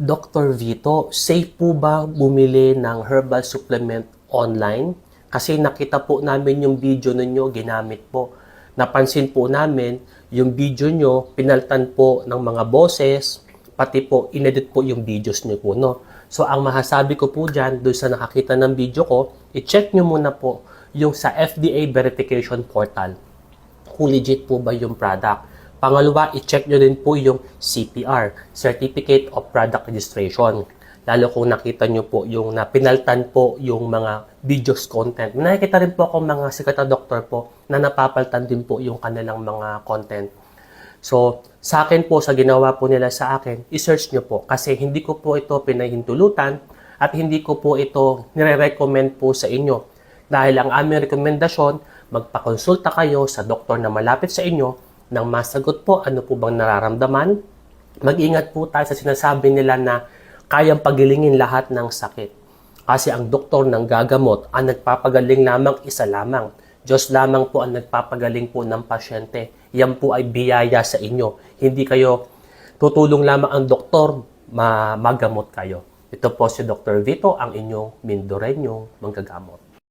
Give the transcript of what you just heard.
Dr. Vito, safe po ba bumili ng herbal supplement online? Kasi nakita po namin yung video ninyo, ginamit po. Napansin po namin yung video nyo, pinaltan po ng mga boses, pati po inedit po yung videos nyo po, no? So, ang masasabi ko po dyan, doon sa nakakita ng video ko, i-check nyo muna po yung sa FDA verification portal. Kung legit po ba yung product. Pangalawa, i-check nyo din po yung CPR, Certificate of Product Registration. Lalo kung nakita nyo po yung pinaltan po yung mga videos content. Nakikita rin po ako mga sikat na doktor po na napapaltan din po yung kanilang mga content. So, sa akin po, sa ginawa po nila sa akin, i-search nyo po. Kasi hindi ko po ito pinahintulutan at hindi ko po ito nire-recommend po sa inyo. Dahil ang aming rekomendasyon, magpakonsulta kayo sa doktor na malapit sa inyo nang masagot po ano po bang nararamdaman. Mag-ingat po tayo sa sinasabi nila na kayang pagilingin lahat ng sakit. Kasi ang doktor ng gagamot, ang nagpapagaling lamang isa lamang. Diyos lamang po ang nagpapagaling po ng pasyente. Yan po ay biyaya sa inyo. Hindi kayo tutulong lamang ang doktor, magamot kayo. Ito po si Dr. Vito, ang inyong Mindoreño manggagamot.